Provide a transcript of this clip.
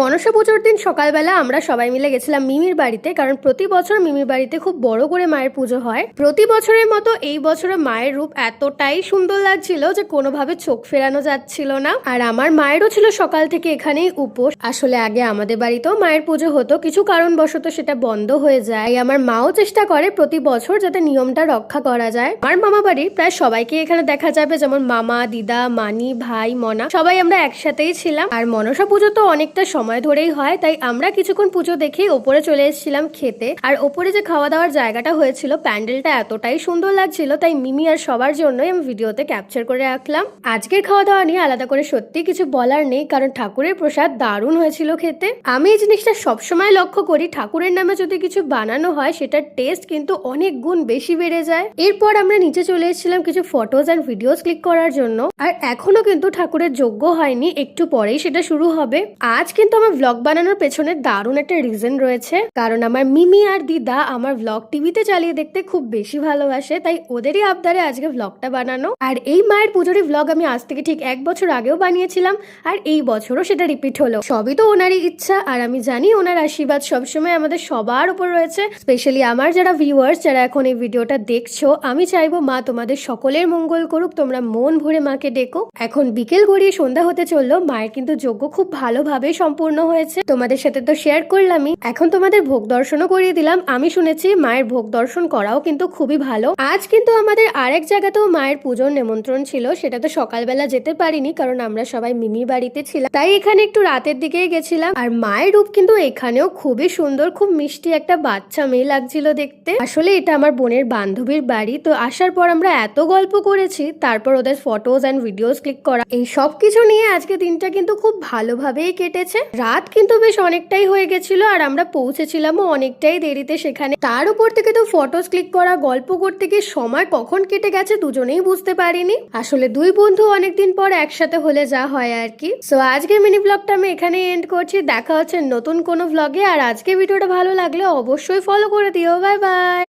মনসা পুজোর দিন সকালবেলা আমরা সবাই মিলে গেছিলাম মিমির বাড়িতে, কারণ প্রতি বছর মিমির বাড়িতে খুব বড় করে মায়ের পুজো হয়। প্রতি বছরের মতো এই বছরে মায়ের রূপ এতটাই সুন্দর লাগছিল যে কোনোভাবে চোখ ফেরানো যাচ্ছিল না। আর আমার মায়েরও ছিল সকাল থেকে এখানেই উপোস। আসলে আগে আমাদের বাড়িতেও মায়ের পুজো হতো, কিছু কারণবশত সেটা বন্ধ হয়ে যায়। আমার মাও চেষ্টা করে প্রতি বছর যাতে নিয়মটা রক্ষা করা যায়। আমার মামা বাড়ির প্রায় সবাইকে এখানে দেখা যাবে, যেমন মামা, দিদা, মানি, ভাই, মনা, সবাই আমরা একসাথেই ছিলাম। আর মনসা পুজো তো অনেকটা সময় ধরেই হয়, তাই আমরা কিছুক্ষণ পুজো দেখেই ওপরে চলে এসেছিলাম খেতে। আর ওপরে যে খাওয়া দাওয়ার জায়গাটা হয়েছিল, প্যান্ডেলটা এতটাই সুন্দর লাগছিল, তাই মিমি আর সবার জন্যই আমি ভিডিওতে ক্যাপচার করে রাখলাম। আজকের খাওয়া দাওয়া নিয়ে আলাদা করে সত্যি কিছু বলার নেই, কারণ ঠাকুরের প্রসাদ দারুণ হয়েছিল খেতে। আমি এই জিনিসটা সবসময় লক্ষ্য করি, ঠাকুরের নামে যদি কিছু বানানো হয় সেটার টেস্ট কিন্তু অনেক গুণ বেশি বেড়ে যায়। এরপর আমরা নিচে চলে এসেছিলাম কিছু ফটোজ অ্যান্ড ভিডিওস ক্লিক করার জন্য। আর এখনো কিন্তু ঠাকুরের যজ্ঞ হয়নি, একটু পরেই সেটা শুরু হবে। আজ কিন্তু আমার ব্লগ বানানোর পেছনে দারুণ একটা রিজন রয়েছে, কারণ আমার মিমি আর দিদা আমার ব্লগ টিভিতে চালিয়ে দেখতে খুব বেশি ভালোবাসে, তাই ওদেরই আবদারে আজকে ব্লগটা বানানো। আর এই মায়ের পুজোরই ব্লগ আমি আজ থেকে ঠিক 1 বছর আগেও বানিয়েছিলাম, আর এই বছরও সেটা রিপিট হলো। সবই তো ওনারই ইচ্ছা, আর আমি জানি ওনার আশীর্বাদ সবসময় আমাদের সবার উপর রয়েছে। স্পেশালি আমার যারা ভিউয়ার্স, যারা এখন এই ভিডিওটা দেখছো, আমি চাইবো মা তোমাদের সকলের মঙ্গল করুক, তোমরা মন ভরে মাকে ডেকো। এখন বিকেল গড়িয়ে সন্ধ্যা হতে চললো, মায়ের কিন্তু যজ্ঞ খুব ভালোভাবে সম্পূর্ণ হয়েছে। তোমাদের সাথে তো শেয়ার করলামই, এখন তোমাদের ভোগ দর্শনও করিয়ে দিলাম। আমি শুনেছি মায়ের ভোগ দর্শন করাও কিন্তু খুবই ভালো। আজ কিন্তু আমাদের আরেক জায়গাতেও মায়ের পুজোর নিমন্ত্রণ ছিল, সেটা তো সকালবেলা যেতে পারিনি কারণ আমরা সবাই মিমি বাড়িতে ছিলাম, তাই এখানে একটু রাতের দিকেই গেছিলাম। আর মায়ের রূপ কিন্তু এখানেও খুবই সুন্দর, খুব মিষ্টি একটা বাচ্চা মেয়ে লাগছিল দেখতে। আসলে এটা আমার বোনের বান্ধবীর বাড়ি, তো আসার পর আমরা এত গল্প করেছি, তারপর ওদের ফটোজ অ্যান্ড ভিডিওস ক্লিক করা, এই সব কিছু নিয়ে আজকে দিনটা কিন্তু খুব ভালোভাবেই কেটেছে। রাত কিন্তু বেশ অনেকটাই হয়ে গেছিল, আর আমরা পৌঁছেছিলামও অনেকটাই দেরিতে সেখানে। তার উপর থেকে তো ফটোস ক্লিক করা, গল্প করতে গিয়ে সময় কখন কেটে গেছে দুজনেই বুঝতে পারিনি। আসলে দুই বন্ধু অনেকদিন পর একসাথে হলে যা হয় আর কি। সো আজকে মিনি ব্লগটা আমি এখানে এন্ড করছি, দেখা হচ্ছে নতুন কোনো ব্লগে। আর আজকে ভিডিওটা ভালো লাগলে অবশ্যই ফলো করে দিও। Bye bye.